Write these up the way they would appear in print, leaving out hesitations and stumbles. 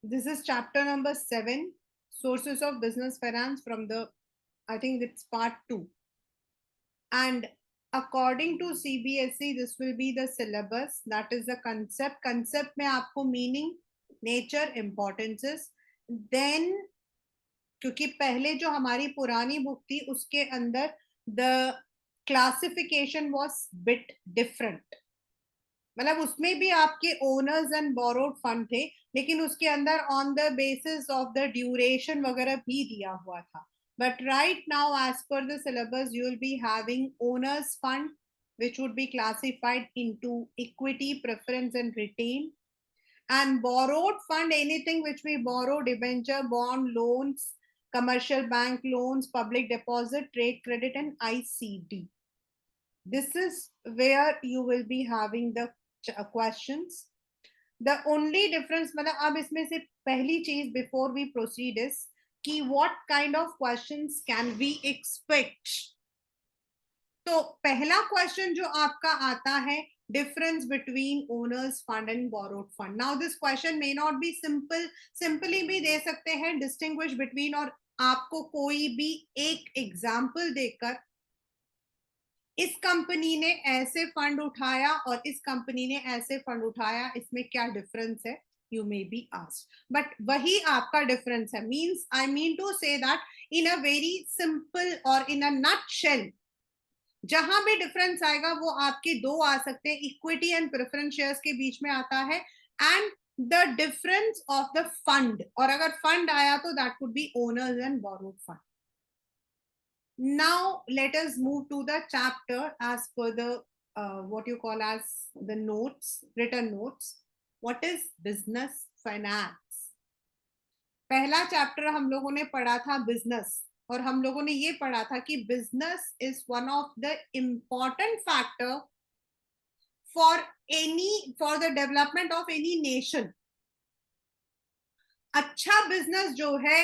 This is chapter number 7, sources of business finance from the, I think it's part 2. And according to CBSE, this will be the syllabus. That is the concept. Concept में आपको meaning, nature, importances. Then क्योंकि पहले जो हमारी पुरानी book थी उसके अंदर the classification was bit different, मतलब उसमें भी आपके ओनर्स एंड बोरोड फंड थे, लेकिन उसके अंदर on the basis of the duration वगैरह भी दिया हुआ था. But right now as per the syllabus you will be having owners fund which would be classified into equity, preference and retain, and borrowed fund anything which we borrow, debenture, bond, loans, commercial bank loans, public deposit, trade credit and ICD. This is where you will be having the questions. The only difference, मतलब अब इसमें से पहली चीज before we proceed is कि what kind of questions can we expect. तो पहला question जो आपका आता है, difference between owners fund and borrowed fund. Now this question may not be simple, simply भी दे सकते हैं distinguish between, और आपको कोई भी एक एग्जाम्पल देकर इस कंपनी ने ऐसे फंड उठाया और इस कंपनी ने ऐसे फंड उठाया, इसमें क्या डिफरेंस है, you may be asked. But वही आपका डिफरेंस है, means I mean to say that in a very simple और इन अ नटशेल जहां भी डिफरेंस आएगा वो आपके दो आ सकते हैं, इक्विटी एंड प्रेफरेंस शेयर्स के बीच में आता है and the difference of the fund, और अगर फंड आया तो that could be owners and borrowed fund. Now let us move to the chapter as per the what you call as the notes, written notes. What is business finance? पहला chapter हम लोगों ने पढ़ा था business, और हम लोगों ने ये पढ़ा था कि business is one of the important factor for the development of any nation. अच्छा बिजनेस जो है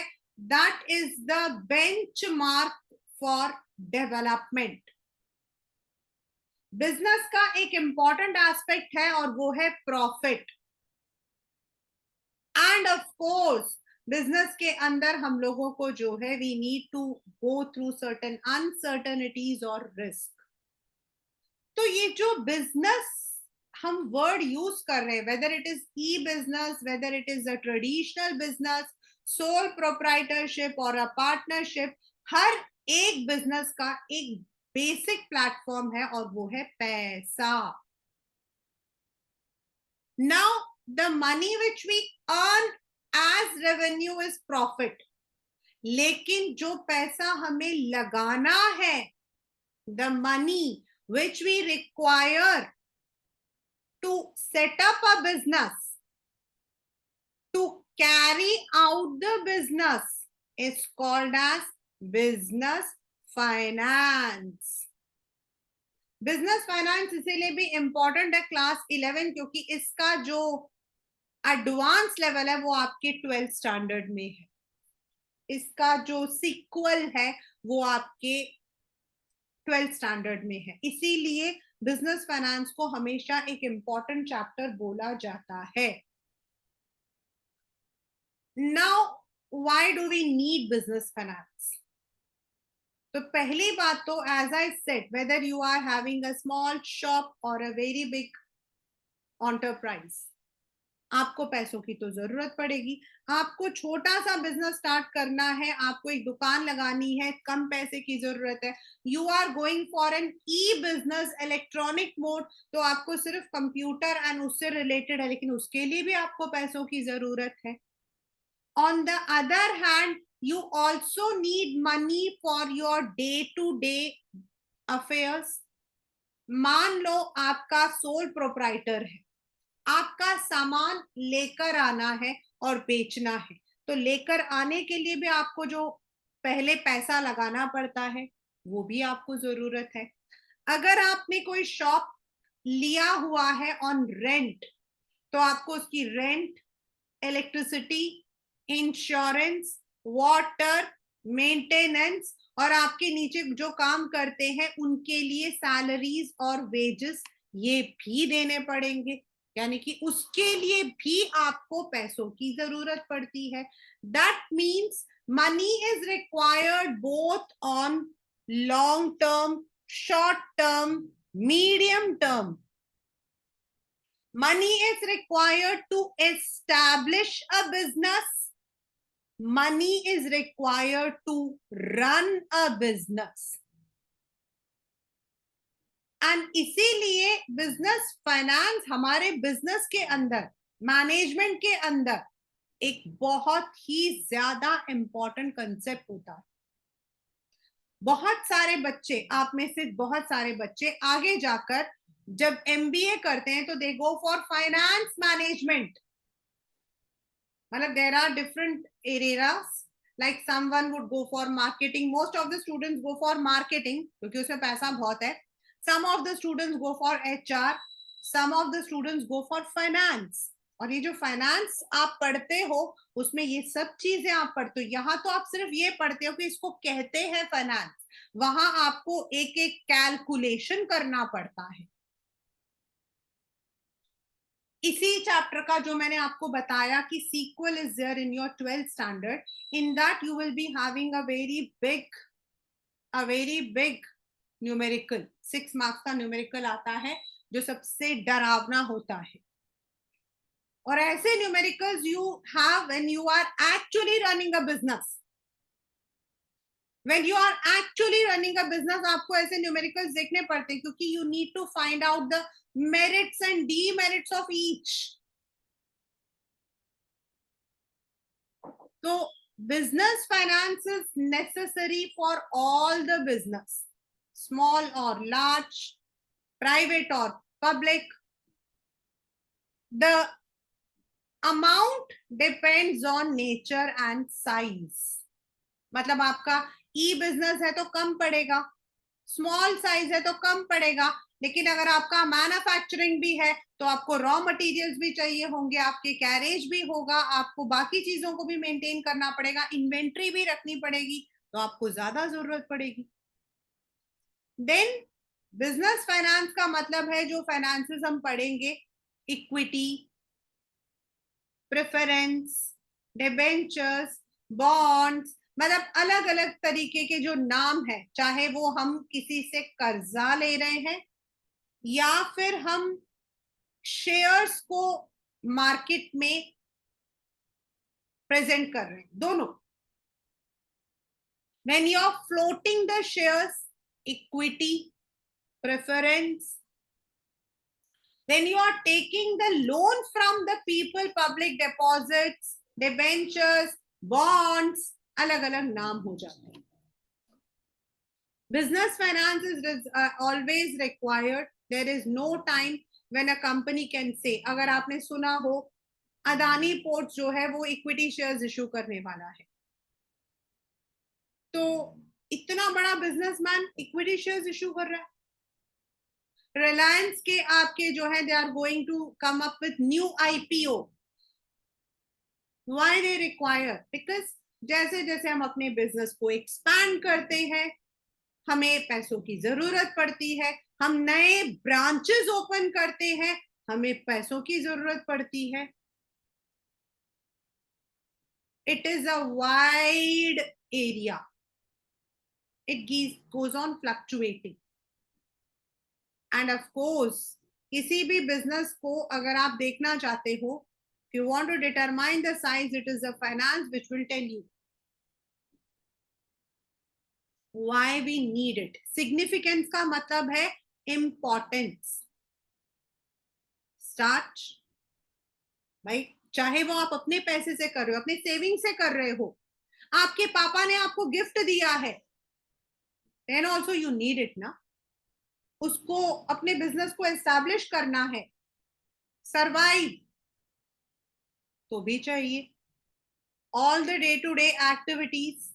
that is the benchmark for development. Business का एक इंपॉर्टेंट एस्पेक्ट है और वो है profit. And of course business के अंदर हम लोगों को जो है we need to go through certain uncertainties और रिस्क. तो ये जो बिजनेस हम वर्ड यूज कर रहे हैं, whether it is E business, whether it is a traditional business, sole proprietorship और अ पार्टनरशिप, हर एक बिजनेस का एक बेसिक प्लेटफॉर्म है और वो है पैसा. Now the money which we earn as revenue is profit, लेकिन जो पैसा हमें लगाना है, the money which we require to set up a business, to carry out the business, is called as business finance. Business finance इसीलिए भी important है class 11, क्योंकि इसका जो एडवांस लेवल है वो आपके 12th स्टैंडर्ड में है. इसका जो सीक्वल है वो आपके 12th स्टैंडर्ड में है. इसीलिए बिजनेस फाइनेंस को हमेशा एक इंपॉर्टेंट चैप्टर बोला जाता है. Now why do we need business finance? तो पहली बात तो as I said, whether you are having a small shop or a very big enterprise, आपको पैसों की तो जरूरत पड़ेगी. आपको छोटा सा बिजनेस स्टार्ट करना है, आपको एक दुकान लगानी है, कम पैसे की जरूरत है, you are going for an e business electronic mode, तो आपको सिर्फ कंप्यूटर एंड उससे रिलेटेड है, लेकिन उसके लिए भी आपको पैसों की जरूरत है. On the other hand, you also need money for your day to day affairs. मान लो आपका सोल प्रोप्राइटर है, आपका सामान लेकर आना है और बेचना है, तो लेकर आने के लिए भी आपको जो पहले पैसा लगाना पड़ता है वो भी आपको जरूरत है. अगर आपने कोई शॉप लिया हुआ है ऑन रेंट, तो आपको उसकी rent, electricity, insurance, water, maintenance, और आपके नीचे जो काम करते हैं उनके लिए सैलरीज और वेजेस ये भी देने पड़ेंगे. यानी कि उसके लिए भी आपको पैसों की जरूरत पड़ती है. That means money is required both on long term, short term, medium term. Money is required to establish a business. Money is required to run a business. And इसीलिए बिजनेस फाइनेंस हमारे बिजनेस के अंदर, management के अंदर एक बहुत ही ज्यादा important concept होता है. बहुत सारे बच्चे, आप में से बहुत सारे बच्चे आगे जाकर जब एमबीए करते हैं तो they go for finance management. मतलब there are different areas, like someone would go for marketing. Most of the students go for marketing क्योंकि उसमें पैसा बहुत है. Some of the students go for HR, some of the students go for finance. और ये जो finance आप पढ़ते हो उसमें ये सब चीजें आप पढ़ते हो. यहाँ तो आप सिर्फ ये पढ़ते हो कि इसको कहते हैं फाइनेंस, वहां आपको एक एक कैलकुलेशन करना पड़ता है. इसी चैप्टर का जो मैंने आपको बताया कि sequel is there in your 12th standard, in that you will be having a very big numerical. 6 marks का न्यूमेरिकल आता है जो सबसे डरावना होता है. और ऐसे numericals you have when you are actually running a business. When you are actually running a business आपको ऐसे न्यूमेरिकल्स देखने पड़ते हैं क्योंकि you need to find out the merits and demerits of each. तो business finance is necessary for all the business, small or large, private or public. The amount depends on nature and size. मतलब आपका ई business है तो कम पड़ेगा, small size है तो कम पड़ेगा, लेकिन अगर आपका मैन्युफैक्चरिंग भी है तो आपको रॉ मटेरियल्स भी चाहिए होंगे, आपके कैरेज भी होगा, आपको बाकी चीजों को भी मेंटेन करना पड़ेगा, इन्वेंट्री भी रखनी पड़ेगी, तो आपको ज्यादा जरूरत पड़ेगी. देन बिजनेस फाइनेंस का मतलब है जो फाइनेंसेस हम पढ़ेंगे, इक्विटी, प्रेफरेंस, डिबेंचर्स, बॉन्ड्स, मतलब अलग अलग तरीके के जो नाम है, चाहे वो हम किसी से कर्जा ले रहे हैं या फिर हम शेयर्स को मार्केट में प्रेजेंट कर रहे हैं, दोनों. When you are floating the shares, equity, preference, then you are taking the loan from the people, public deposits, debentures, bonds, अलग अलग नाम हो जाते हैं. Business finance is always required. There is no time when a company can say, अगर आपने सुना हो अदानी पोर्ट जो है वो इक्विटी शेयर्स इशू करने वाला है, तो इतना बड़ा बिजनेसमैन इक्विटी शेयर्स इशू कर रहा है. रिलायंस के आपके जो है they are going to come up with new IPO. Why they require? Because जैसे जैसे हम अपने बिजनेस को एक्सपैंड करते हैं हमें पैसों की जरूरत पड़ती है, हम नए ब्रांचेस ओपन करते हैं हमें पैसों की जरूरत पड़ती है. It is a wide area, it goes on fluctuating. And of course किसी भी बिजनेस को अगर आप देखना चाहते हो, if you want to determine the size, it is the finance which will tell you why we need it. Significance का मतलब है importance. Start भाई, चाहे वो आप अपने पैसे से कर रहे हो, अपने सेविंग से कर रहे हो, आपके पापा ने आपको गिफ्ट दिया है, then also you need it ना. उसको अपने बिजनेस को एस्टैब्लिश करना है, सरवाइव तो भी चाहिए. All the day-to-day activities,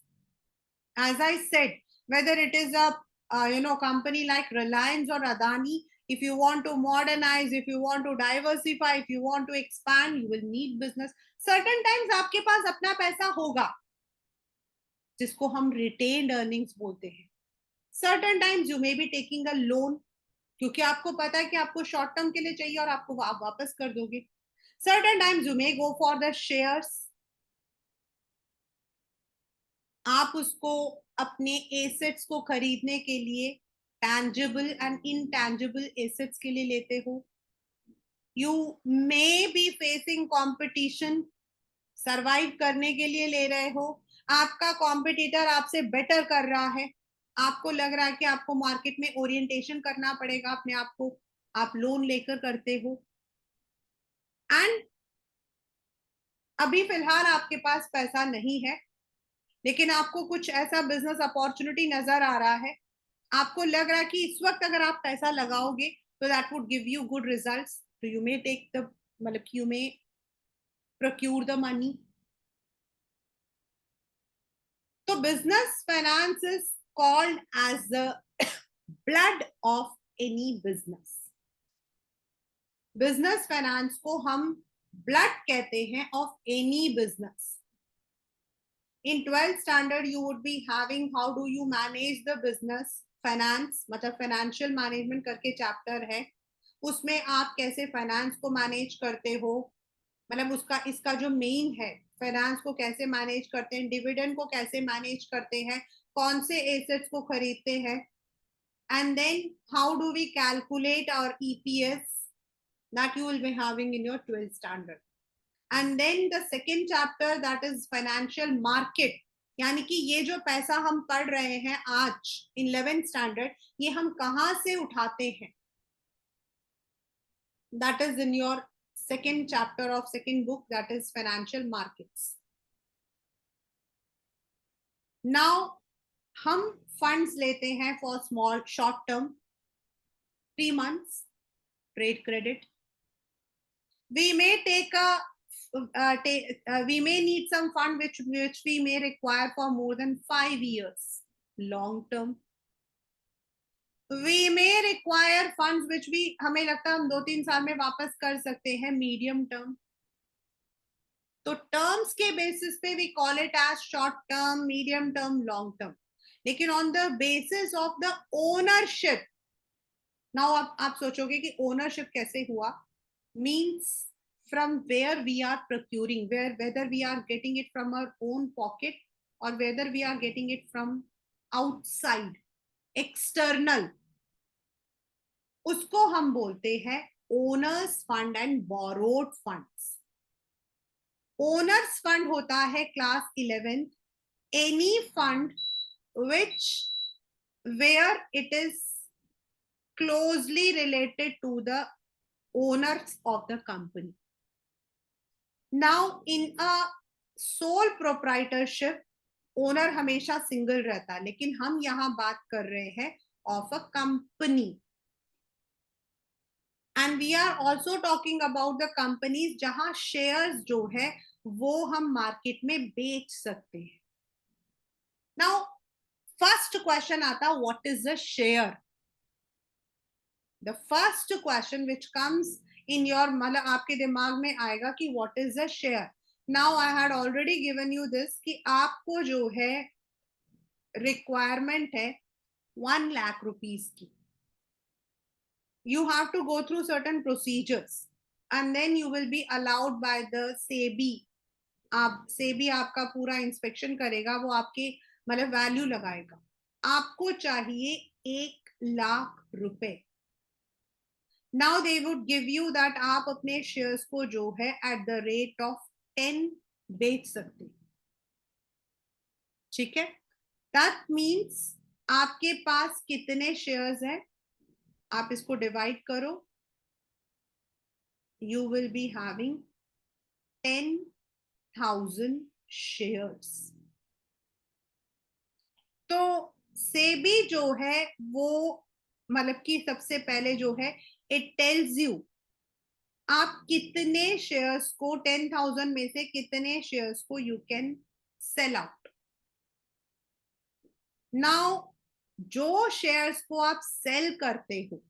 as I said, whether it is a company like Reliance or Adani, if you want to modernize, if you want to diversify, if you want to expand, you will need business. Certain times आपके पास अपना पैसा होगा जिसको हम retained earnings बोलते हैं. Certain times you may be taking a loan, क्योंकि आपको पता है कि आपको शॉर्ट टर्म के लिए चाहिए और आपको आप वापस कर दोगे. Certain times you may go for the shares. आप उसको अपने एसेट्स को खरीदने के लिए टैंजिबल एंड इनटैंजिबल एसेट्स के लिए लेते हो. You may be facing competition. Survive करने के लिए ले रहे हो. आपका कॉम्पिटिटर आपसे बेटर कर रहा है. आपको लग रहा है कि आपको मार्केट में ओरिएंटेशन करना पड़ेगा अपने आप को. आप लोन लेकर करते हो. एंड अभी फिलहाल आपके पास पैसा नहीं है, लेकिन आपको कुछ ऐसा बिजनेस अपॉर्चुनिटी नजर आ रहा है. आपको लग रहा है कि इस वक्त अगर आप पैसा लगाओगे तो that would give you good results. तो यू मे टेक द, मतलब you may procure the money. तो business finance is called as the blood of any business. Business finance को हम ब्लड कहते हैं of any business. In 12th standard you would be having how do you manage the business finance, मतलब financial management करके chapter है. उसमें आप कैसे फाइनेंस को मैनेज करते हो, मतलब उसका इसका जो मेन है, फाइनेंस को कैसे मैनेज करते हैं, डिविडेंड को कैसे मैनेज करते हैं, कौन से एसेट्स को खरीदते हैं, and then how do we calculate our EPS, that you will be having in your 12th standard. And then the second chapter, that is financial market. यानी कि ये जो पैसा हम पढ़ रहे हैं आज 11th स्टैंडर्ड, ये हम कहां से उठाते हैं, that is in your second chapter of second book, that is financial markets. Now हम funds लेते हैं for small short term, 3 months trade credit. We may take a we may need some fund which we may require for more than 5 years, long term. We may require funds which we हमें लगता है हम 2-3 साल में वापस कर सकते हैं, मीडियम टर्म. तो टर्म्स के बेसिस पे we call it as short term, medium term, long term. लेकिन on the basis of the ownership, now आप सोचोगे कि ओनरशिप कैसे हुआ. Means from where we are procuring, whether we are getting it from our own pocket or whether we are getting it from outside, external, उसको हम बोलते हैं owner's fund and borrowed funds. Owner's fund होता है class 11th, any fund which where it is closely related to the owners of the company. Now in a sole proprietorship, owner हमेशा single रहता है, लेकिन हम यहां बात कर रहे हैं of a company. And we are also talking about the companies जहां शेयर्स जो है वो हम मार्केट में बेच सकते हैं. नाउ फर्स्ट क्वेश्चन आता, what is the share. The first question which comes in your, मतलब आपके दिमाग में आएगा कि what is the share. Now I had already given you this कि आपको जो है रिक्वायरमेंट है 1 लाख रुपीस की. You have to go through certain procedures and then you will be allowed by the SEBI. आप SEBI आपका पूरा इंस्पेक्शन करेगा, वो आपके मतलब वैल्यू लगाएगा. आपको चाहिए 1 लाख रुपए. Now they would give you that आप अपने शेयर्स को जो है एट द रेट ऑफ 10 बेच सकते. ठीक है. दैट मीन्स आपके पास कितने शेयर्स हैं, आप इसको डिवाइड करो. You will be having 10,000 shares. तो सेबी जो है वो मतलब कि सबसे पहले जो है इट टेल्स यू आप कितने शेयर्स को, 10,000 में से कितने शेयर्स को you can sell out. Now जो शेयर्स को आप सेल करते हो,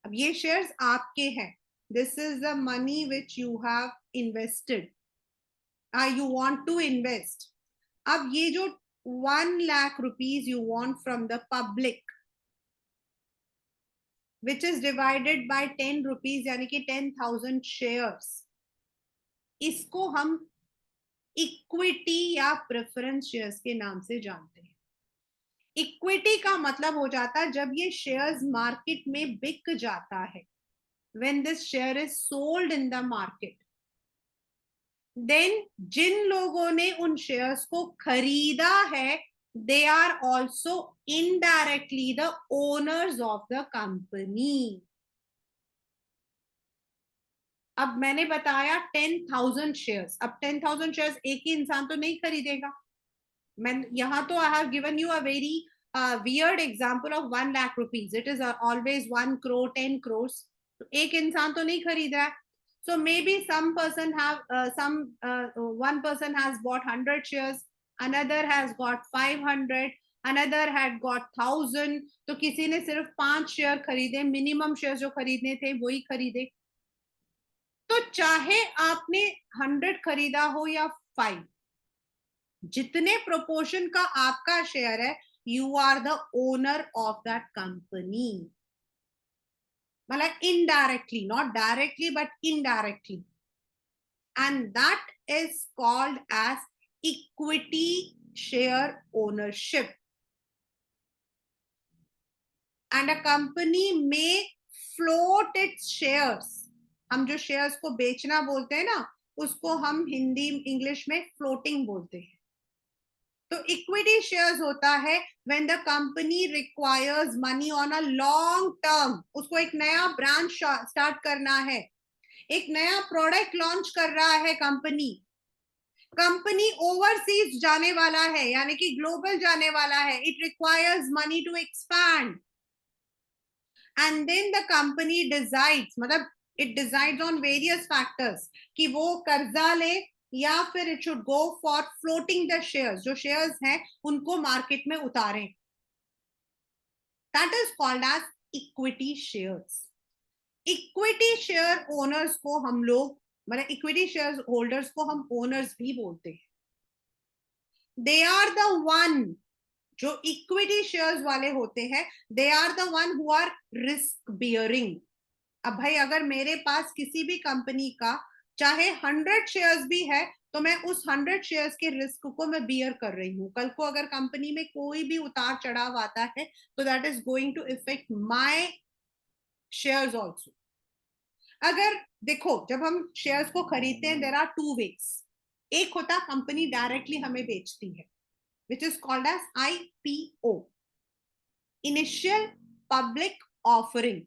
अब ये शेयर्स आपके हैं. This is the money which you have invested, you want to invest. अब ये जो 1 lakh rupees you want from the public, which is divided by 10 rupees यानी कि 10,000 शेयर्स, इसको हम इक्विटी या प्रेफरेंस शेयर्स के नाम से जानते हैं। इक्विटी का मतलब हो जाता है जब ये शेयर्स मार्केट में बिक जाता है, when this share is sold in the market, then जिन लोगों ने उन शेयर्स को खरीदा है, they are also indirectly the owners of the company. अब मैंने बताया 10,000 शेयर्स, अब 10,000 शेयर्स एक ही इंसान तो नहीं खरीदेगा। मैं यहाँ तो I have given you a very weird example of 1 lakh rupees. It is always 1 crore, 10 crores. एक इंसान तो नहीं खरीद रहा है. So maybe some person have one person has bought 100 shares, another has got 500, another had got 1,000. तो किसी ने सिर्फ 5 शेयर खरीदे, मिनिमम शेयर जो खरीदने थे वही खरीदे। तो चाहे आपने 100 खरीदा हो या 5, जितने प्रोपोर्शन का आपका शेयर है, you are the owner of that company. मतलब indirectly, not directly but indirectly, and that is called as equity share ownership. And a company में फ्लोट इट्स शेयर्स, हम जो शेयर्स को बेचना बोलते हैं ना, उसको हम हिंदी इंग्लिश में फ्लोटिंग बोलते हैं। तो इक्विटी शेयर्स होता है when the company requires money on a long term, उसको एक नया ब्रांच स्टार्ट करना है, एक नया प्रोडक्ट लॉन्च कर रहा है कंपनी, कंपनी ओवरसीज जाने वाला है यानी कि ग्लोबल जाने वाला है, it requires money to expand, and then the company decides, मतलब it decides on various factors कि वो कर्जा ले या फिर it should go for floating the shares, जो शेयर्स हैं उनको मार्केट में उतारें। That is called as equity shares. Equity share owners को हम लोग, मतलब इक्विटी शेयर होल्डर्स को हम ओनर्स भी बोलते हैं। दे आर द वन, जो इक्विटी शेयर्स वाले होते हैं, they are the one who are risk bearing. अब भाई अगर मेरे पास किसी भी कंपनी का चाहे 100 शेयर्स भी है, तो मैं उस 100 शेयर्स के रिस्क को मैं बियर कर रही हूँ। कल को अगर कंपनी में कोई भी उतार चढ़ाव आता है, तो that is going to effect my shares also. अगर देखो, जब हम शेयर्स को खरीदते हैं, देयर आर 2 वेज। एक होता कंपनी डायरेक्टली हमें बेचती है, which is called as IPO, initial public offering,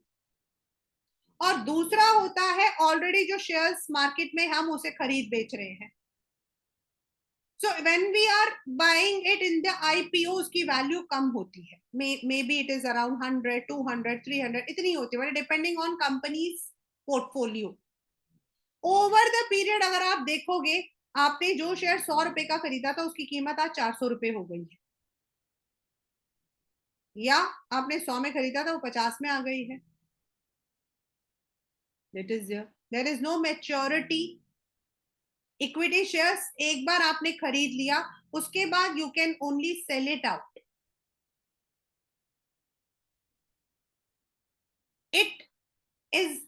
और दूसरा होता है ऑलरेडी जो शेयर्स मार्केट में हम उसे खरीद बेच रहे हैं। So when we are buying it in the IPO, उसकी वैल्यू कम होती है, may be it is around 100, 200, 300, इतनी होती है, depending on companies portfolio. Over the period अगर आप देखोगे, आपने जो शेयर 100 रुपए का खरीदा था, उसकी कीमत आज 400 रुपए हो गई है, या आपने 100 में खरीदा था, वो 50 में आ गई है। That is there is no maturity. Equity shares एक बार आपने खरीद लिया, उसके बाद you can only sell it out. It is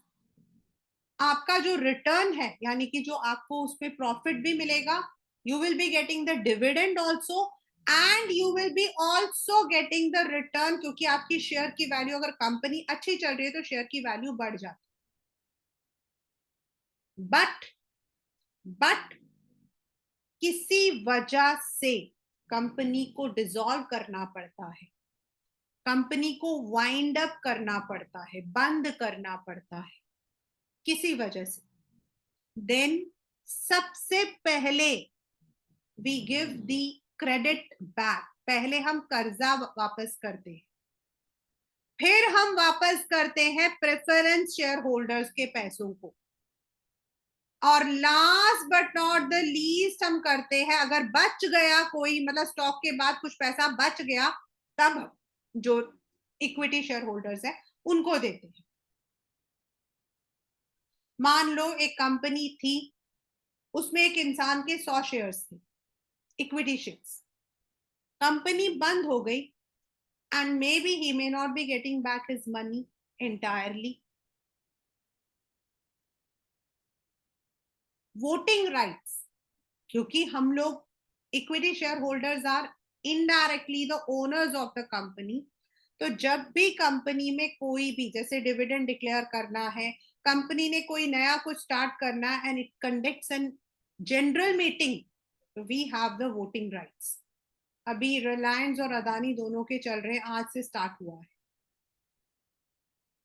आपका जो रिटर्न है, यानी कि जो आपको उस पर प्रॉफिट भी मिलेगा, you will be getting the dividend also, and you will B also getting the return, क्योंकि आपकी शेयर की वैल्यू, अगर कंपनी अच्छी चल रही है तो शेयर की वैल्यू बढ़ जाती है। बट किसी वजह से कंपनी को डिसॉल्व करना पड़ता है, कंपनी को वाइंड अप करना पड़ता है, बंद करना पड़ता है किसी वजह से, देन सबसे पहले we give the credit back. पहले हम कर्जा वापस करते हैं, फिर हम वापस करते हैं प्रेफरेंस शेयर होल्डर्स के पैसों को, और last but not the least हम करते हैं, अगर बच गया कोई, मतलब स्टॉक के बाद कुछ पैसा बच गया, तब जो इक्विटी शेयर होल्डर्स है उनको देते हैं। मान लो एक कंपनी थी, उसमें एक इंसान के 100 शेयर्स थे, इक्विटी शेयर्स, कंपनी बंद हो गई, and may be he may not be getting back his money entirely. Voting rights, क्योंकि हम लोग equity share holders are indirectly the owners of the company, तो जब भी कंपनी में कोई भी जैसे डिविडेंड डिक्लेयर करना है, कंपनी ने कोई नया कुछ स्टार्ट करना है and it conducts an general meeting, तो we have the voting rights. अभी रिलायंस और अदानी दोनों के चल रहे हैं, आज से स्टार्ट हुआ है.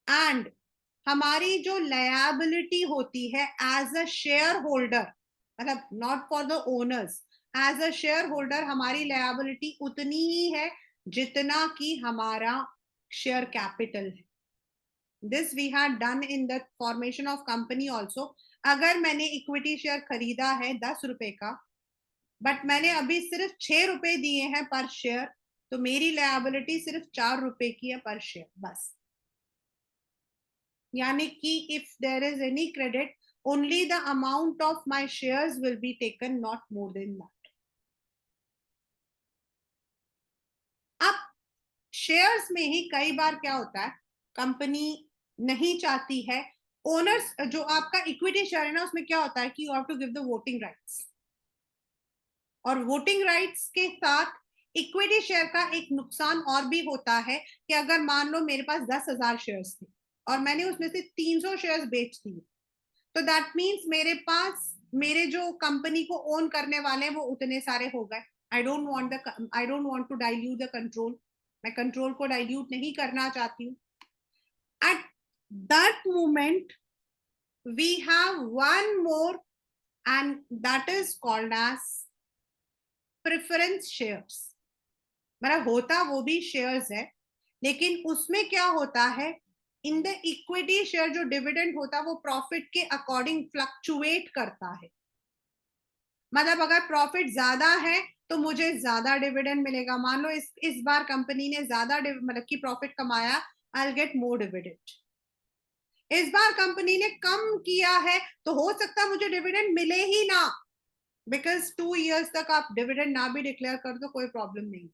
एंड हमारी जो लायबिलिटी होती है एज अ शेयर होल्डर, मतलब not for the owners, as a share holder हमारी लायबिलिटी उतनी ही है जितना कि हमारा शेयर कैपिटल है. This we had done in the formation of company also. अगर मैंने इक्विटी शेयर खरीदा है 10 रुपए का, बट मैंने अभी सिर्फ 6 रुपए दिए हैं पर शेयर, तो मेरी लायबिलिटी सिर्फ 4 रुपए की है पर शेयर बस. यानी कि if there is any credit, only the amount of my shares will be taken, not more than that. अब शेयर्स में ही कई बार क्या होता है, कंपनी नहीं चाहती है, ओनर्स जो आपका इक्विटी शेयर है ना, उसमें क्या होता है कि you have to give the voting rights. और वोटिंग राइट्स के साथ इक्विटी शेयर का एक नुकसान और भी होता है कि अगर मान लो मेरे पास 10,000 शेयर्स थे और मैंने उसमें से 300 शेयर्स बेच दिए, तो दैट मीन्स मेरे पास मेरे जो कंपनी को ओन करने वाले हैं वो उतने सारे हो गए. I don't want to dilute the control. मैं कंट्रोल को डाइल्यूट नहीं करना चाहती हूँ. At that moment we have one more, and that is called as preference shares. मतलब होता वो भी शेयर्स है, लेकिन उसमें क्या होता है, इन द इक्विटी शेयर जो डिविडेंड होता है वो प्रॉफिट के अकॉर्डिंग फ्लक्चुएट करता है. मतलब अगर प्रॉफिट ज्यादा है तो मुझे ज्यादा डिविडेंड मिलेगा. मान लो इस बार कंपनी ने ज्यादा मतलब की प्रॉफिट कमाया, I will get more dividend. इस बार कंपनी ने कम किया है तो हो सकता है मुझे डिविडेंड मिले ही ना, बिकॉज 2 years तक आप डिविडेंड ना भी डिक्लेयर कर दो कोई प्रॉब्लम नहीं.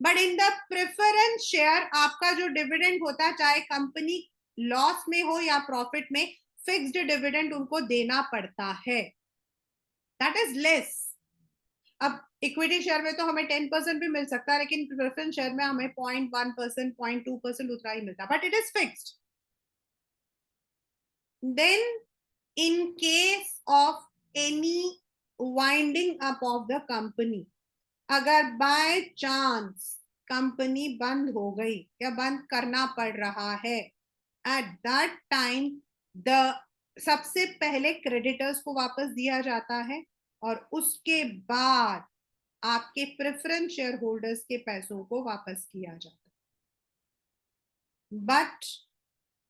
But in the preference share आपका जो डिविडेंड होता है, चाहे कंपनी लॉस में हो या प्रॉफिट में, फिक्स्ड डिविडेंड उनको देना पड़ता है. That is less. अब इक्विटी शेयर में तो हमें 10% भी मिल सकता है, लेकिन प्रेफरेंस शेयर में हमें 0.1%, 0.2% उतना ही मिलता है, but it is fixed. Then in case of any winding up of the company, अगर बाय चांस कंपनी बंद हो गई या बंद करना पड़ रहा है, एट दैट टाइम द सबसे पहले क्रेडिटर्स को वापस दिया जाता है और उसके बाद आपके प्रेफरेंस शेयर होल्डर्स के पैसों को वापस किया जाता है. But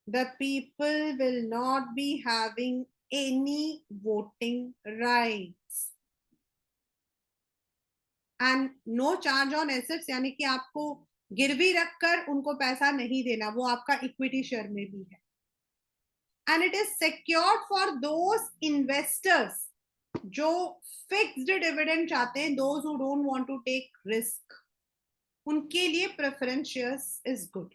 the people will not be having any voting rights and no charge on assets. यानी कि आपको गिरवी रखकर उनको पैसा नहीं देना, वो आपका इक्विटी शेयर में भी है. and it is secured for those investors जो फिक्स्ड डिविडेंड चाहते हैं, those who don't want to take risk, उनके लिए प्रेफरेंस शेयर्स इज गुड.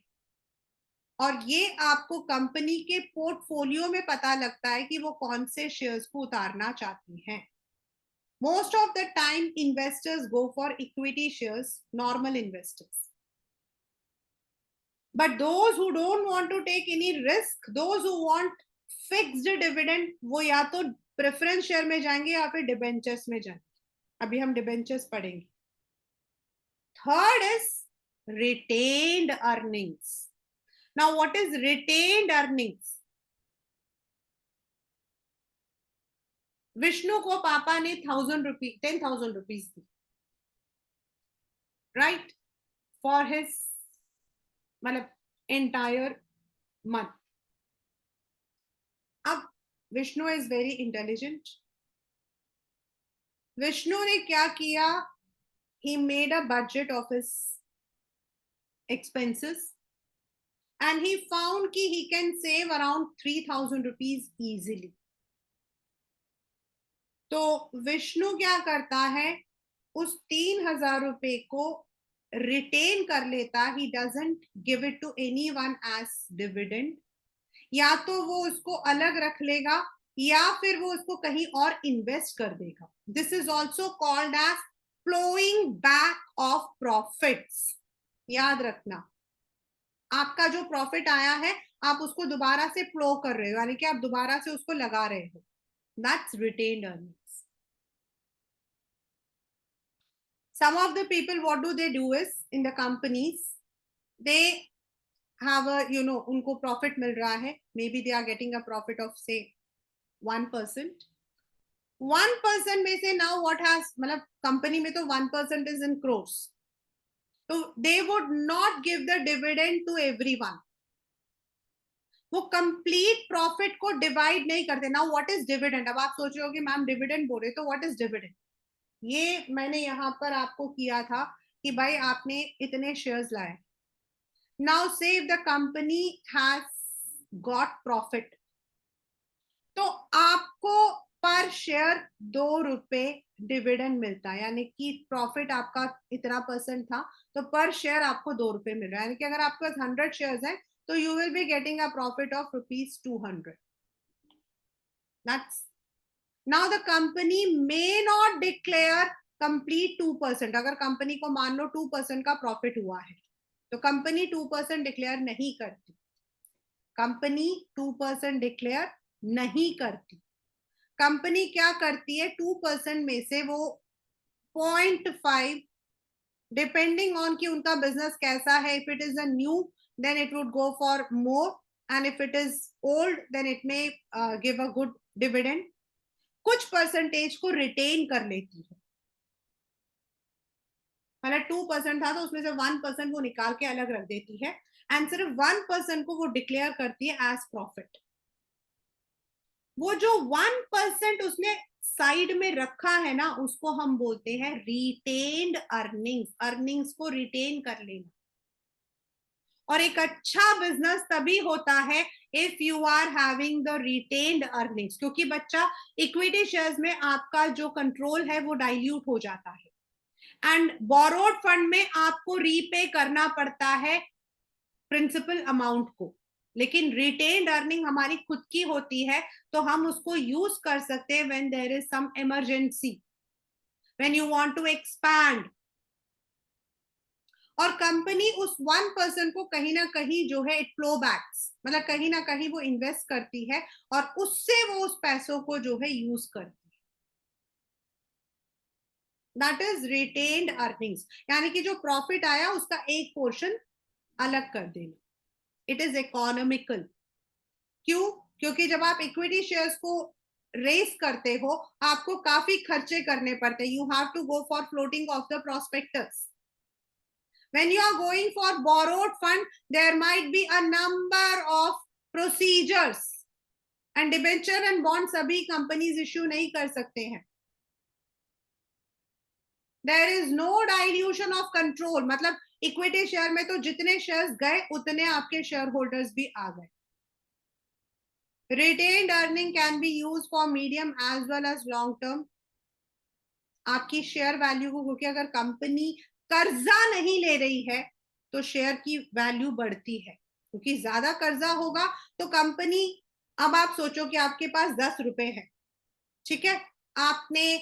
और ये आपको कंपनी के पोर्टफोलियो में पता लगता है कि वो कौन से शेयर्स को उतारना चाहती हैं. Most of the time investors go for equity shares, normal investors. But those who don't want to take any risk, those who want fixed dividend, वो या तो प्रेफरेंस शेयर में जाएंगे या फिर डिबेंचर्स में जाएंगे. अभी हम डिबेंचर्स पढ़ेंगे. Third is retained earnings. Now, what is retained earnings? Vishnu को पापा ने 10,000 rupees the, right, for his मतलब एंटायर मंथ. अब Vishnu is very intelligent. Vishnu ने क्या किया, he made a budget of his expenses and he found कि he can save around 3,000 rupees easily. तो विष्णु क्या करता है, उस 3,000 रुपए को रिटेन कर लेता, he doesn't give it to anyone as dividend, या तो वो उसको अलग रख लेगा या फिर वो उसको कहीं और इन्वेस्ट कर देगा. This is also called as flowing back of profits. याद रखना, आपका जो प्रॉफिट आया है आप उसको दोबारा से फ्लो कर रहे हो, यानी कि आप दोबारा से उसको लगा रहे हो. That's retained earnings. Some of the people, what do they do is, in the companies, they have a, उनको profit मिल रहा है, maybe they are getting a profit of say 1%. 1% में से now what has, मतलब company में तो 1% is in crores, so they would not give the dividend to everyone. वो complete profit को डिवाइड नहीं करते. Now what is dividend? अब आप सोच रहे हो कि मैम डिविडेंड बोल रहे, तो व्हाट इज डिविडेंड? ये मैंने यहाँ पर आपको किया था कि भाई आपने इतने शेयर्स लाए. नाउ से the company has got profit, तो आपको पर शेयर 2 रुपए डिविडेंड मिलता है. यानी कि प्रॉफिट आपका इतना परसेंट था, तो पर शेयर आपको 2 रुपए मिल रहा है. यानी कि अगर आपके पास 100 शेयर्स हैं, तो you will be getting a profit of ₹200. That's now the company may not declare complete 2%. अगर कंपनी को मान लो 2% का प्रॉफिट हुआ है, तो कंपनी 2% डिक्लेयर नहीं करती. कंपनी 2% डिक्लेयर नहीं करती. कंपनी क्या करती है, 2% में से वो 0.5, डिपेंडिंग ऑन कि उनका बिजनेस कैसा है. If it is a new, then it would go for more, and if it is old, then it may give a good dividend. कुछ परसेंटेज को रिटेन कर लेती है. मतलब 2% था तो उसमें से 1% वो निकाल के अलग रख देती है, एंड सिर्फ 1% को वो डिक्लेयर करती है एज प्रॉफिट. वो जो 1% उसने साइड में रखा है ना, उसको हम बोलते हैं रिटेन्ड अर्निंग्स. अर्निंग्स को रिटेन कर लेना. और एक अच्छा बिजनेस तभी होता है if you are having the retained earnings, क्योंकि बच्चा इक्विटी शेयर्स में आपका जो कंट्रोल है वो डाइल्यूट हो जाता है, एंड बोरोड फंड में आपको रीपे करना पड़ता है प्रिंसिपल अमाउंट को. लेकिन रिटेन्ड अर्निंग हमारी खुद की होती है, तो हम उसको यूज कर सकते हैं when there is some emergency, when you want to expand. और कंपनी उस 1% को कहीं ना कहीं जो है इट फ्लो बैक्स, मतलब कहीं ना कहीं वो इन्वेस्ट करती है और उससे वो उस पैसों को जो है यूज करती है. That is retained earnings. यानी कि जो प्रॉफिट आया उसका एक पोर्शन अलग कर देना. It is economical. क्यों? क्योंकि जब आप इक्विटी शेयर्स को रेस करते हो, आपको काफी खर्चे करने पड़ते हैं. You have to go for floating of the prospectus. When you are going for borrowed fund, there might be a number of procedures, and debenture and bond सभी companies issue नहीं कर सकते हैं. There is no dilution of control. मतलब equity share में तो जितने shares गए उतने आपके शेयर होल्डर्स भी आ गए. Retained earning can be used for medium as well as long term. आपकी शेयर वैल्यू को, क्योंकि अगर कंपनी कर्जा नहीं ले रही है तो शेयर की वैल्यू बढ़ती है, क्योंकि ज्यादा कर्जा होगा तो कंपनी, अब आप सोचो कि आपके पास 10 रुपए है, ठीक है, आपने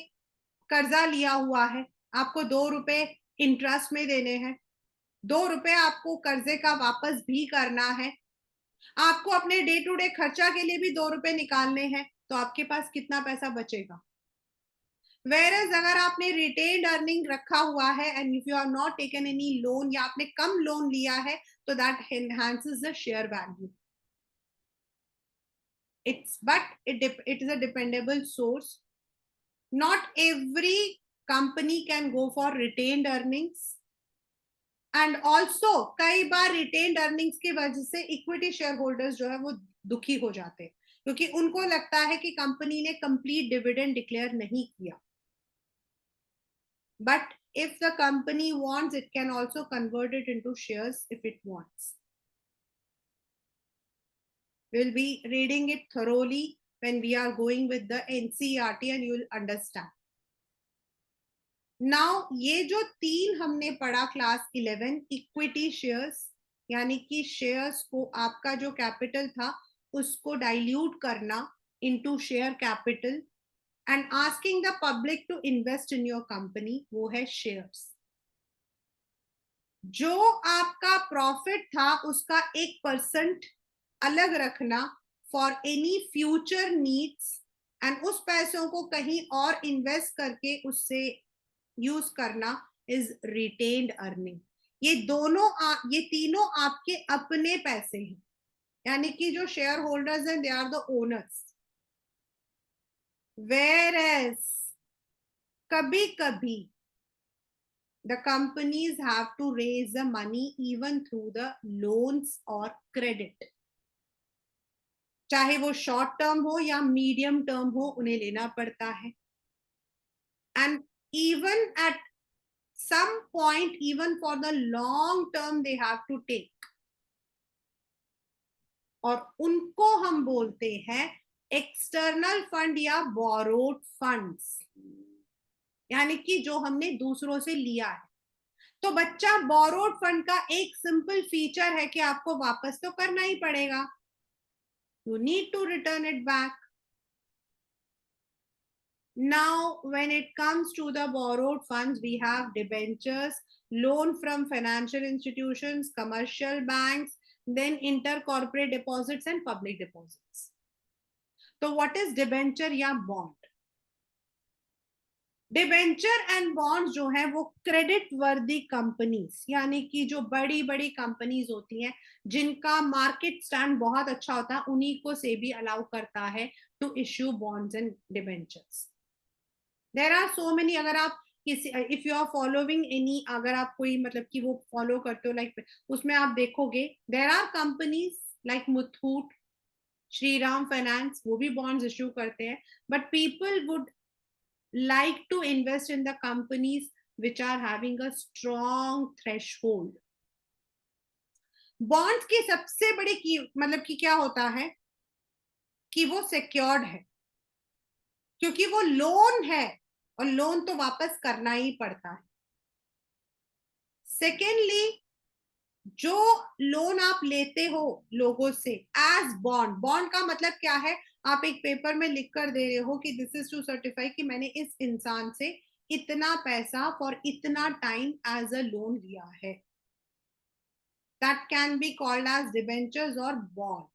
कर्जा लिया हुआ है, आपको 2 रुपए इंटरेस्ट में देने हैं, 2 रुपए आपको कर्जे का वापस भी करना है, आपको अपने डे टू डे खर्चा के लिए भी 2 रुपए निकालने हैं, तो आपके पास कितना पैसा बचेगा. Whereas अगर आपने रिटेन्ड अर्निंग रखा हुआ है and if you are not taken any loan, या आपने कम लोन लिया है, तो that enhances the share value. It is a dependable source. Not every company can go for retained earnings, and also कई बार रिटेन्ड अर्निंग्स की वजह से इक्विटी शेयर होल्डर्स जो है वो दुखी हो जाते हैं, क्योंकि उनको लगता है कि कंपनी ने कंप्लीट डिविडेंड डिक्लेयर नहीं किया. But if the company wants, it can also convert it into shares if it wants. We'll be reading it thoroughly when we are going with the NCERT, and you'll understand. Now ये जो तीन हमने पढ़ा class 11, equity shares, यानी कि shares को आपका जो कैपिटल था उसको डाइल्यूट करना into share capital and asking the public to invest in your company, वो है शेयर्स। जो आपका प्रॉफिट था उसका 1% अलग रखना for any future needs and उस पैसों को कहीं और इन्वेस्ट करके उससे यूज करना इज रिटेन्ड अर्निंग। ये दोनों ये तीनों आपके अपने पैसे हैं, यानी कि जो शेयर होल्डर्स हैं they are the owners. Whereas कभी कभी the companies have to raise the money even through the loans or credit, चाहे वो शॉर्ट टर्म हो या मीडियम टर्म हो, उन्हें लेना पड़ता है। And even at some point even for the long term they have to take, और उनको हम बोलते हैं एक्सटर्नल फंड या बोरोड फंड्स, यानी कि जो हमने दूसरों से लिया है। तो बच्चा, बोरोड फंड का एक सिंपल फीचर है कि आपको वापस तो करना ही पड़ेगा, you need to return it back. Now when it comes to the borrowed funds, we have debentures, loan from financial institutions, commercial banks, then intercorporate deposits and public deposits. So what is debenture या bond? Debenture and bonds जो है वो credit वर्दी companies, यानी कि जो बड़ी बड़ी कंपनीज होती हैं जिनका मार्केट स्टैंड बहुत अच्छा होता है, उन्हीं को सेबी अलाउ करता है to issue bonds and debentures. There are so many, अगर आप किसी, if you are following any, अगर आप कोई मतलब कि वो फॉलो करते हो लाइक, उसमें आप देखोगे there are companies like Muthoot, Shriram Finance, वो भी बॉन्ड्स इश्यू करते हैं, but people would like to invest in the companies which are having a strong threshold. Bonds की सबसे बड़ी की मतलब कि क्या होता है कि वो सिक्योर्ड है, क्योंकि वो लोन है और लोन तो वापस करना ही पड़ता है। सेकेंडली, जो लोन आप लेते हो लोगों से एज बॉन्ड, बॉन्ड का मतलब क्या है, आप एक पेपर में लिख कर दे रहे हो कि दिस इज टू सर्टिफाई कि मैंने इस इंसान से इतना पैसा फॉर इतना टाइम एज अ लोन लिया है। That can be called as debentures और bond,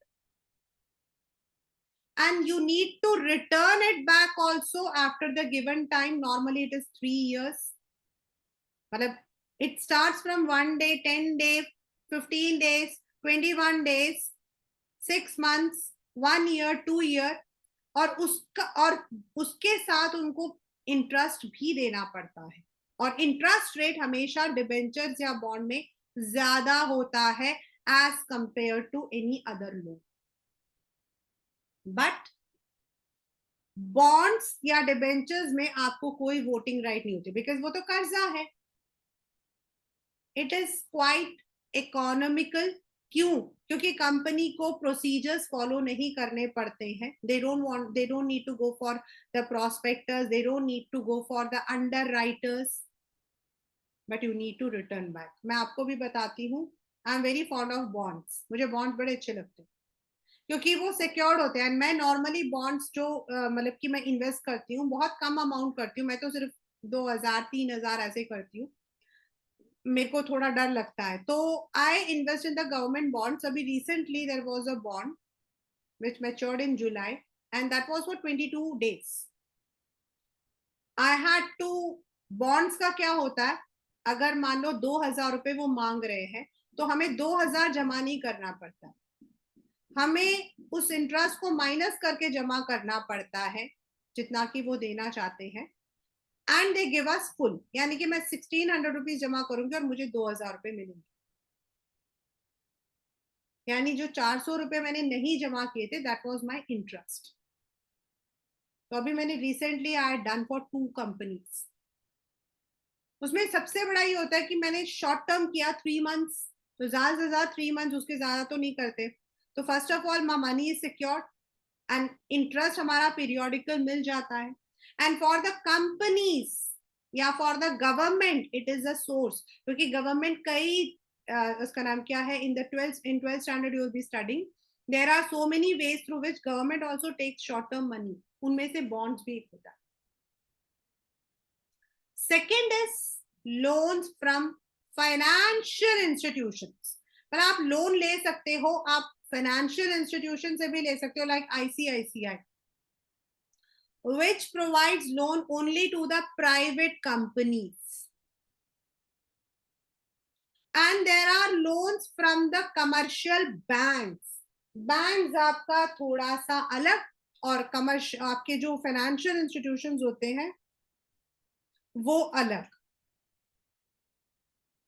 and you need to return it back also after the given time. Normally it is 3 years, मतलब it starts from 1 day, 10 day, 15 days, 21 days, 6 months, 1 year, 2 year, और उसके साथ उनको interest भी देना पड़ता है, और इंटरेस्ट रेट हमेशा डिबेंचर्स या बॉन्ड में ज्यादा होता है as compare to any other loan. But bonds या डिबेंचर्स में आपको कोई वोटिंग राइट नहीं होती, बिकॉज वो तो कर्जा है। इट इज क्वाइट इकोनॉमिकल, क्यों? क्योंकि कंपनी को प्रोसीजर्स फॉलो नहीं करने पड़ते हैं। They don't need to go for the prospectors, they don't need to go for the underwriters, but you need to return back. मैं आपको भी बताती हूँ, I am very fond of bonds, मुझे बॉन्ड बड़े अच्छे लगते हैं क्योंकि वो सिक्योर्ड होते हैं। मैं नॉर्मली बॉन्ड्स जो मतलब कि मैं इन्वेस्ट करती हूँ बहुत कम अमाउंट करती हूँ, मैं तो सिर्फ 2,000-3,000 ऐसे करती हूँ, मेरे को थोड़ा डर लगता है। तो I invest in the government bonds. अभी recently there was a bond which matured in July and that was for 22 days. I had to, bonds का क्या होता है, अगर मान लो 2,000 रुपए वो मांग रहे हैं तो हमें 2,000 जमा नहीं करना पड़ता, हमें उस इंटरेस्ट को माइनस करके जमा करना पड़ता है जितना कि वो देना चाहते हैं, and they give us full, यानी कि मैं 1,600 रुपीज जमा करूंगी और मुझे 2,000 रुपए मिलेंगे। यानी जो 400 रुपए मैंने नहीं जमा किए थे दैट वाज माय इंटरेस्ट। तो अभी मैंने recently I done for 2 companies. उसमें सबसे बड़ा ये होता है कि मैंने शॉर्ट टर्म किया 3 मंथ्स, तो ज्यादा से ज्यादा 3 मंथ्स, उसके ज्यादा तो नहीं करते। तो first of all my money is secured and interest हमारा पीरियोडिकल मिल जाता है। एंड फॉर द कंपनीज या for the government it is a source, क्योंकि गवर्नमेंट कई उसका नाम क्या है, in twelfth standard you will be studying, there are so many ways through which government also takes short term money, उनमें से bonds भी एक होता है. Second is loans from financial institutions. पर आप लोन ले सकते हो, आप फाइनेंशियल इंस्टीट्यूशन से भी ले सकते हो, like ICICI, which provides loan only to the private companies. And there are loans from the commercial banks. Banks आपका थोड़ा सा अलग, और कमर्शियल आपके जो फाइनेंशियल इंस्टीट्यूशंस होते हैं वो अलग.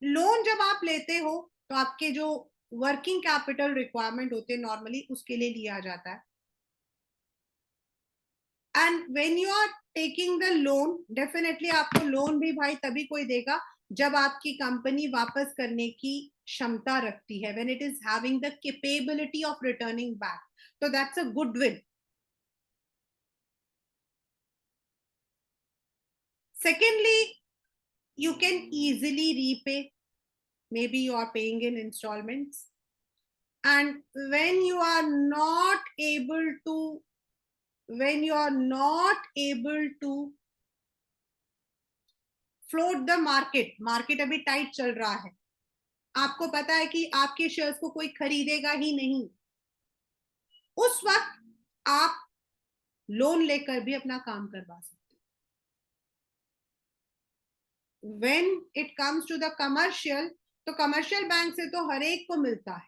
लोन जब आप लेते हो तो आपके जो वर्किंग कैपिटल रिक्वायरमेंट होते हैं नॉर्मली उसके लिए लिया जाता है. And when you are taking the loan, definitely आपको लोन भी भाई तभी कोई देगा जब आपकी कंपनी वापस करने की क्षमता रखती है, when it is having the capability of returning back, तो that's a goodwill. Secondly, you can easily repay, maybe you are paying in installments, and when you are not able to, when you are not able to float the market, market अभी tight चल रहा है, आपको पता है कि आपके shares को कोई खरीदेगा ही नहीं, उस वक्त आप लोन लेकर भी अपना काम करवा सकते हो. When it comes to the commercial, तो कमर्शियल बैंक से तो हर एक को मिलता है,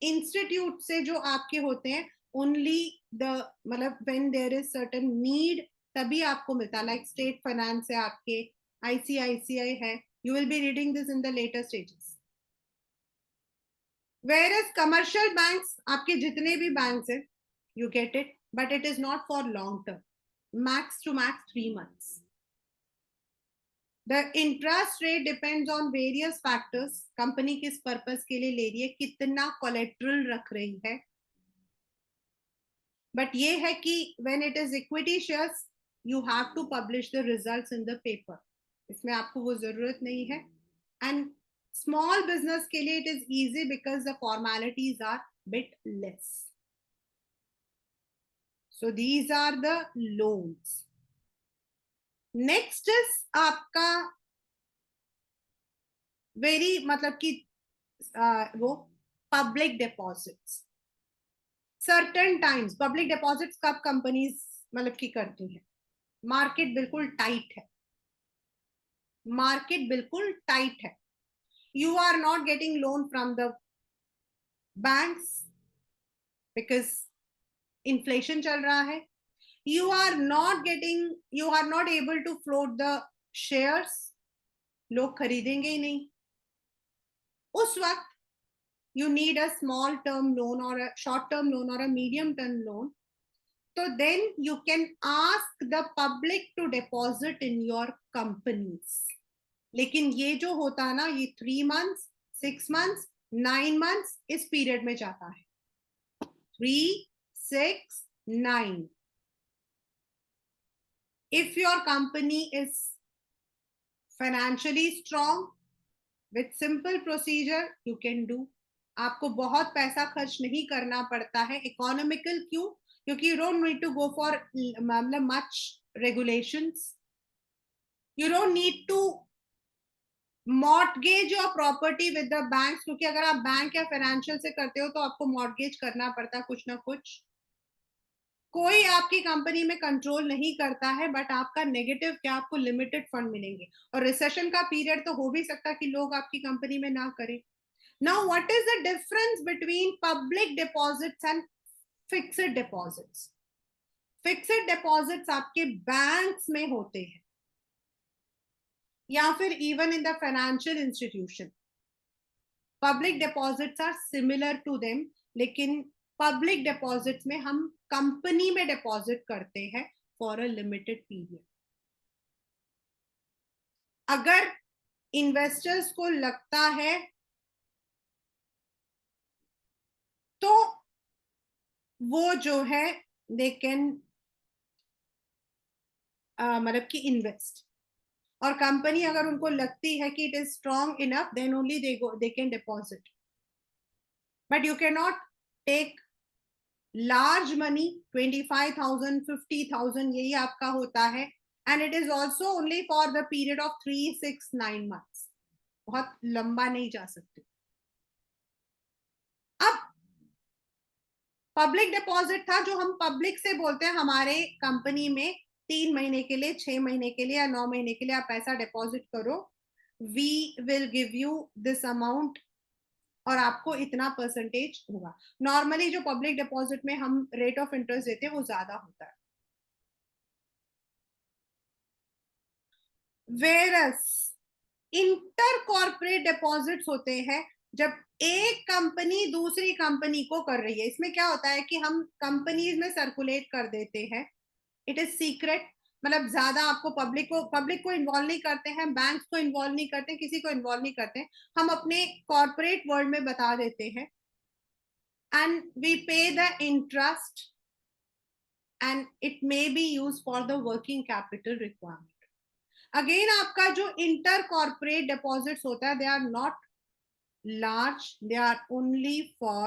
इंस्टीट्यूट से जो आपके होते हैं ओनली द, मतलब when there is certain need तभी आपको मिलता है, लाइक स्टेट फाइनेंस है आपके, आईसीआईसीआई है, you will be reading this in the later stages. Whereas commercial banks, आपके जितने भी banks है, you get it, but it is not for long term, max to max 3 months. The interest rate depends on various factors. Company किस purpose के लिए ले रही है, कितना कोलेट्रल रख रही है, बट ये है कि when it is equity shares, you have to publish the results in the paper. इसमें आपको वो जरूरत नहीं है. And small business के लिए it is easy because the formalities are bit less. So these are the loans. Next is आपका very, मतलब कि वो public deposits. Certain times public deposits कब कंपनीज मतलब की करती है, मार्केट बिल्कुल टाइट है, मार्केट बिल्कुल टाइट है, you are not getting loan from the banks because inflation चल रहा है, you are not getting, you are not able to float the shares, लोग खरीदेंगे ही नहीं, उस वक्त you need a small term loan or a short term loan or a medium term loan, so then you can ask the public to deposit in your companies. लेकिन ये जो होता है ना, ये 3 months 6 months 9 months इस period में जाता है, 3 6 9. If your company is financially strong, with simple procedure you can do. आपको बहुत पैसा खर्च नहीं करना पड़ता है, इकोनॉमिकल क्यों, क्योंकि you don't need to go for मतलब much regulations, you don't need to mortgage your property with the banks, क्योंकि अगर आप बैंक या फाइनेंशियल से करते हो तो आपको mortgage करना पड़ता है कुछ ना कुछ. कोई आपकी कंपनी में कंट्रोल नहीं करता है, बट आपका नेगेटिव क्या, आपको लिमिटेड फंड मिलेंगे, और रिसेशन का पीरियड तो हो भी सकता है कि लोग आपकी कंपनी में ना करें. Now what is the difference between public deposits and fixed deposits. Fixed deposits आपके बैंक्स में होते हैं या फिर even in the financial institution. Public deposits are similar to them, लेकिन पब्लिक डिपॉजिट्स में हम कंपनी में डिपॉजिट करते हैं फॉर अ लिमिटेड पीरियड. अगर इन्वेस्टर्स को लगता है तो वो जो है दे कैन मतलब कि इन्वेस्ट, और कंपनी अगर उनको लगती है कि it is strong enough, then only they can deposit. But you can not take large money, 25,000, 50,000, यही आपका होता है. And it is also only for the period of 3, 6, 9 months. बहुत लंबा नहीं जा सकते. अब पब्लिक डिपॉजिट था, जो हम पब्लिक से बोलते हैं हमारे कंपनी में 3 महीने के लिए, 6 महीने के लिए या 9 महीने के लिए आप पैसा डिपॉजिट करो, we will give you this amount और आपको इतना परसेंटेज होगा. नॉर्मली जो पब्लिक डिपॉजिट में हम रेट ऑफ इंटरेस्ट देते हैं वो ज्यादा होता है. वेरस इंटर कॉर्पोरेट डिपॉजिट्स होते हैं जब एक कंपनी दूसरी कंपनी को कर रही है. इसमें क्या होता है कि हम कंपनीज में सर्कुलेट कर देते हैं. इट इज सीक्रेट, मतलब ज्यादा आपको पब्लिक को इन्वॉल्व नहीं करते हैं, बैंक्स को इन्वॉल्व नहीं करते हैं, किसी को इन्वॉल्व नहीं करते हैं. हम अपने कॉर्पोरेट वर्ल्ड में बता देते हैं and we pay the interest and it may be use for the working capital requirement. Again आपका जो इंटर कॉर्पोरेट डिपॉजिट्स होता है, they are not large, they are only for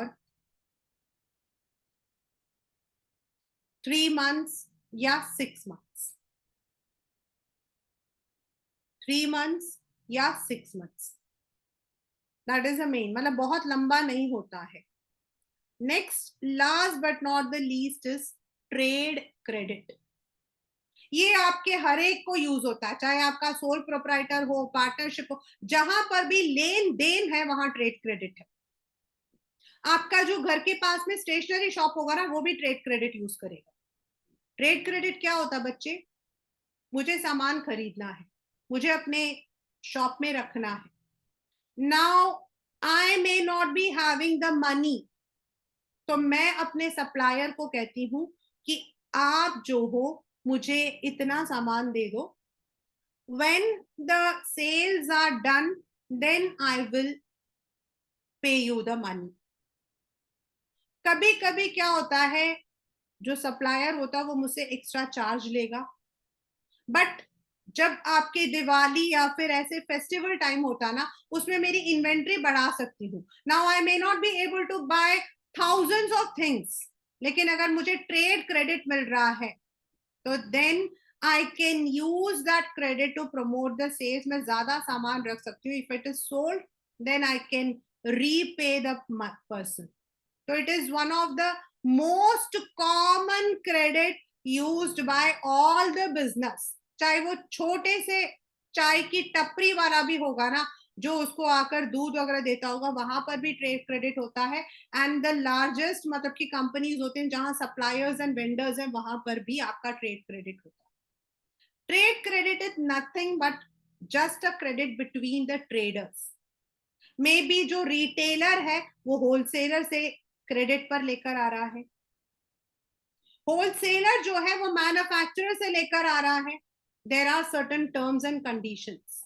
3 months या 6 months. 3 months या 6 months, that is the main, मतलब बहुत लंबा नहीं होता है. Next, last but not the least is trade credit. ये आपके हर एक को यूज होता है, चाहे आपका सोल प्रोप्राइटर हो, पार्टनरशिप हो, जहां पर भी लेन देन है वहां ट्रेड क्रेडिट है. आपका जो घर के पास में स्टेशनरी शॉप होगा ना, वो भी ट्रेड क्रेडिट यूज करेगा. ट्रेड क्रेडिट क्या होता है बच्चे? मुझे सामान खरीदना है, मुझे अपने शॉप में रखना है. Now I may not be having the money, तो मैं अपने सप्लायर को कहती हूं कि आप जो हो मुझे इतना सामान दे दो. when the sales are done, then I will pay you the money. कभी कभी क्या होता है, जो सप्लायर होता है वो मुझसे एक्स्ट्रा चार्ज लेगा. बट जब आपके दिवाली या फिर ऐसे फेस्टिवल टाइम होता ना, उसमें मेरी इन्वेंट्री बढ़ा सकती हूँ. Now I may not be able to buy thousands of things, लेकिन अगर मुझे ट्रेड क्रेडिट मिल रहा है तो then I can use that credit to promote the sales. मैं ज्यादा सामान रख सकती हूँ. If it is sold, then I can repay the person. So it is one of the most common credit used by all the business. चाहे वो छोटे से चाय की टपरी वाला भी होगा ना, जो उसको आकर दूध वगैरह देता होगा, वहां पर भी ट्रेड क्रेडिट होता है. एंड द लार्जेस्ट मतलब की कंपनीज होते हैं जहां सप्लायर्स एंड वेंडर्स हैं, वहां पर भी आपका ट्रेड क्रेडिट होता है. Trade credit is nothing but just a credit between the traders. May be जो रिटेलर है वो होलसेलर से क्रेडिट पर लेकर आ रहा है, होलसेलर जो है वो मैन्युफैक्चरर से लेकर आ रहा है. There are certain terms and conditions.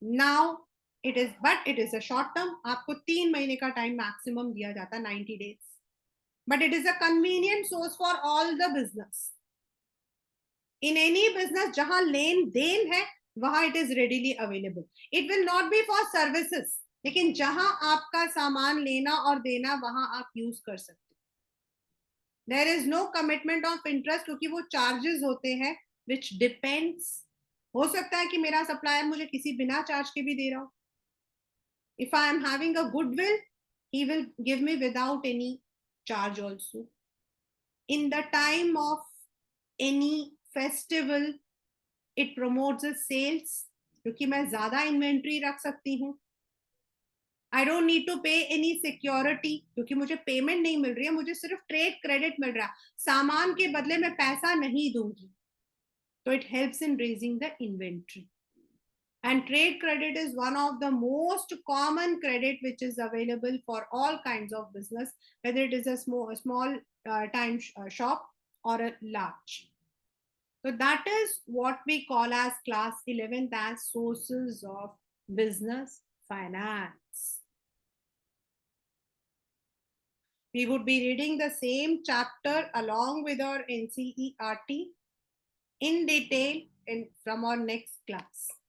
Now it is, but it is a short term. आपको 3 महीने का टाइम मैक्सिमम दिया जाता है, 90 days. But it is a convenient source for all the business. In any business जहां लेन then है वहां it is readily available. It will not be for services, लेकिन जहां आपका सामान लेना और देना वहां आप यूज कर सकते. There is no commitment of interest, क्योंकि वो चार्जेस होते हैं विच डिपेंड्स. हो सकता है कि मेरा सप्लायर मुझे किसी बिना चार्ज के भी दे रहा हो. If I am having a goodwill, he will give me without any charge also. In the time of any festival, it promotes the sales, क्योंकि मैं ज्यादा इन्वेंट्री रख सकती हूँ. आई डोंट नीड टू पे एनी सिक्योरिटी, क्योंकि मुझे payment नहीं मिल रही है, मुझे सिर्फ ट्रेड क्रेडिट मिल रहा है. सामान के बदले में पैसा नहीं दूंगी. तो it helps in raising the inventory. And trade credit is one of the most common credit which is available for all kinds of business, whether it is a small time shop or a large. So that is what we call as class 11th as sources of business finance. We would be reading the same chapter along with our NCERT. in detail from our next class.